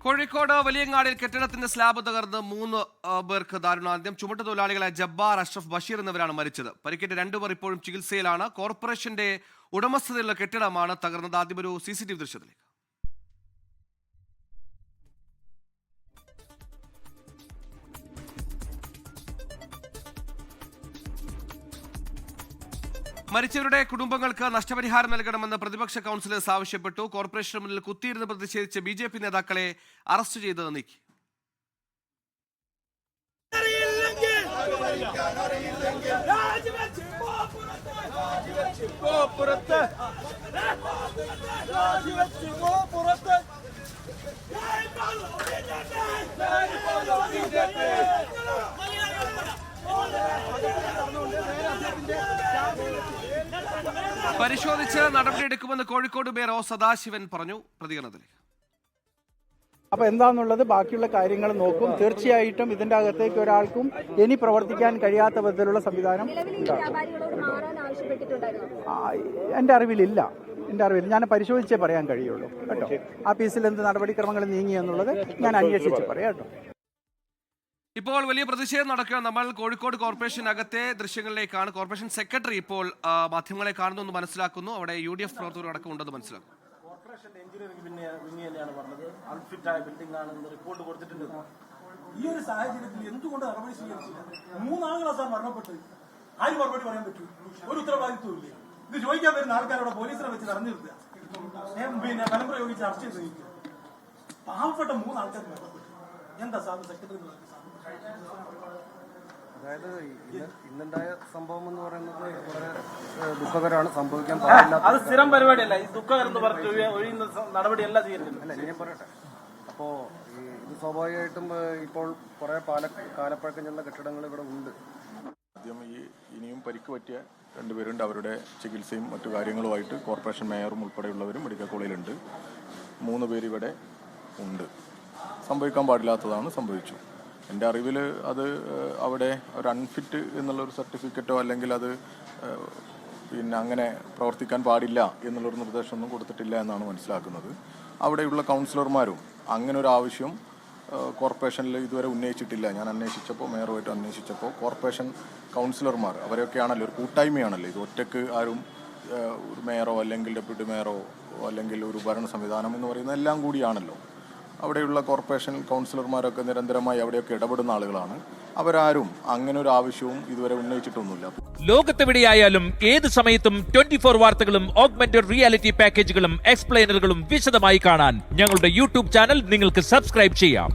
കോഴിക്കോട് വലിയങ്ങാടിൽ കെട്ടിടത്തിന്റെ സ്ലാബ് തകർന്ന് 3 പേർക്ക് ദാരുണാന്ത്യം. ചുമട്ടുതൊഴിലാളികളായ ജബ്ബാർ, അഷ്റഫ്, ബഷീർ എന്നിവരാണ് മരിച്ചത്. പരിക്കേറ്റ 2 പേർ ഇപ്പോഴും ചികിത്സയിലാണ്. കോർപ്പറേഷന്റെ ഉടമസ്ഥതയിലുള്ള കെട്ടിടമാണ് തകർന്നത്. ആദ്യം ഒരു CCTV ദൃശ്യത്തിലേക്ക്. മരിച്ചവരുടെ കുടുംബങ്ങൾക്ക് നഷ്ടപരിഹാരം നൽകണമെന്ന് പ്രതിപക്ഷ കൗൺസിലേഴ്സ് ആവശ്യപ്പെട്ടു. കോർപ്പറേഷന് മുന്നിൽ കുത്തിയിരുന്ന് പ്രതിഷേധിച്ച് BJP നേതാക്കളെ അറസ്റ്റ് ചെയ്ത് നീക്കി. പരിശോധിച്ച് നടപടിയെടുക്കുമെന്ന് കോഴിക്കോട് മേയർ ഒ സദാശിവൻ പറഞ്ഞു. പ്രതികരണത്തിലേക്ക്. അപ്പൊ എന്താന്നുള്ളത് ബാക്കിയുള്ള കാര്യങ്ങൾ നോക്കും. തീർച്ചയായിട്ടും ഇതിന്റെ അകത്തേക്ക് ഒരാൾക്കും ഇനി പ്രവർത്തിക്കാൻ കഴിയാത്ത വിധത്തിലുള്ള സംവിധാനം എന്റെ അറിവിലില്ല. ഞാൻ പരിശോധിച്ചേ പറയാൻ കഴിയുള്ളൂ കേട്ടോ. ആ പീസിൽ എന്ത് നടപടിക്രമങ്ങൾ നീങ്ങി എന്നുള്ളത് ഞാൻ അന്വേഷിച്ച് പറയാം കേട്ടോ. ഇപ്പോൾ വലിയ പ്രതിഷേധം നടക്കുക. നമ്മൾ കോഴിക്കോട് കോർപ്പറേഷനകത്തെ ദൃശ്യങ്ങളിലേക്കാണ്. കോർപ്പറേഷൻ സെക്രട്ടറി ഇപ്പോൾ മാധ്യമങ്ങളെ കാണുന്നു, മനസ്സിലാക്കുന്നു. അവിടെ UDF പ്രവർത്തകർ അടക്കം ഉണ്ടെന്ന് മനസ്സിലാക്കും. കോർപ്പറേഷൻ എഞ്ചിനീയറിംഗ് തന്നെയാണ് പറഞ്ഞത്. അൺഫിറ്റായ ബിൽഡിംഗ് ആണെന്ന് റിപ്പോർട്ട് കൊടുത്തിട്ടുണ്ട്. ഈ ഒരു സാഹചര്യത്തിൽ എന്തുകൊണ്ട് നടപടി സ്വീകരിച്ചില്ല? 3 ആളുകളാണ് സാർ മരണപ്പെട്ട്. ആര് മറുപടി പറയാൻ പറ്റൂ? ഒരു ഉത്തരവാദിത്വം ഇല്ല. ഇത് ചോദിക്കാൻ വരുന്ന ആൾക്കാരോട് പോലീസിനെ വെച്ച് തടഞ്ഞു നിർത്തുക, ബലം പ്രയോഗിച്ച് അറസ്റ്റ് ചെയ്ത് നിൽക്കുക. പാവപ്പെട്ട 3 ആൾക്കാർ മരണപ്പെട്ടു. എന്താ സാർ സെക്രട്ടറി? അതായത് ഇന്നുണ്ടായ സംഭവം എന്ന് പറയുന്നത് വളരെ ദുഃഖകരമാണ്. സംഭവിക്കാൻ പാടില്ല. അത് സ്ഥിരം പരിപാടിയല്ല. ഈ ദുഃഖകരം എന്ന് പറഞ്ഞു ഒഴിയുന്ന നടപടിയല്ല ചെയ്യുന്നത്. അല്ല, ഞാൻ പറയട്ടെ. അപ്പോൾ ഇത് സ്വാഭാവികമായിട്ടും ഇപ്പോൾ കുറെ കാലപ്പഴക്കം ചെന്ന കെട്ടിടങ്ങൾ ഇവിടെ ഉണ്ട്. ആദ്യം ഇനിയും പരിക്ക് പറ്റിയ 2 പേരുണ്ട്. അവരുടെ ചികിത്സയും മറ്റു കാര്യങ്ങളുമായിട്ട് കോർപ്പറേഷൻ മേയറും ഉൾപ്പെടെയുള്ളവരും മെഡിക്കൽ കോളേജിലുണ്ട്. 3 പേര് ഇവിടെ ഉണ്ട്. സംഭവിക്കാൻ പാടില്ലാത്തതാണ് സംഭവിച്ചു. എൻ്റെ അറിവിൽ അത് അവിടെ ഒരു അൺഫിറ്റ് എന്നുള്ളൊരു സർട്ടിഫിക്കറ്റോ അല്ലെങ്കിൽ അത് അങ്ങനെ പ്രവർത്തിക്കാൻ പാടില്ല എന്നുള്ളൊരു നിർദ്ദേശമൊന്നും കൊടുത്തിട്ടില്ല എന്നാണ് മനസ്സിലാക്കുന്നത്. അവിടെയുള്ള കൗൺസിലർമാരും അങ്ങനെ ഒരു ആവശ്യം കോർപ്പറേഷനിൽ ഇതുവരെ ഉന്നയിച്ചിട്ടില്ല. ഞാൻ അന്വേഷിച്ചപ്പോൾ, മേയറുമായിട്ട് അന്വേഷിച്ചപ്പോൾ കോർപ്പറേഷൻ കൗൺസിലർമാർ അവരെയൊക്കെയാണല്ലോ, ഒരു കൂട്ടായ്മയാണല്ലോ ഇത്. ഒറ്റയ്ക്ക് ആരും ഒരു മേയറോ അല്ലെങ്കിൽ ഡെപ്യൂട്ടി മേയറോ അല്ലെങ്കിൽ ഒരു ഭരണ സംവിധാനം എന്ന് പറയുന്നത് എല്ലാം കൂടിയാണല്ലോ. അവിടെയുള്ള കോർപ്പറേഷൻ കൗൺസിലർമാരൊക്കെ നിരന്തരമായി അവിടെയൊക്കെ ഇടപെടുന്ന ആളുകളാണ്. അവരാരും അങ്ങനെ ഒരു ആവശ്യവും ഇതുവരെ ഉന്നയിച്ചിട്ടൊന്നുമില്ല. ലോകത്തെവിടെയായാലും ഏത് സമയത്തും 24 വാർത്തകളും ഓഗ്മെന്റഡ് റിയാലിറ്റി പാക്കേജുകളും എക്സ്പ്ലെയിനറുകളും വിശദമായി കാണാൻ ഞങ്ങളുടെ YouTube ചാനൽ നിങ്ങൾക്ക് സബ്സ്ക്രൈബ് ചെയ്യാം.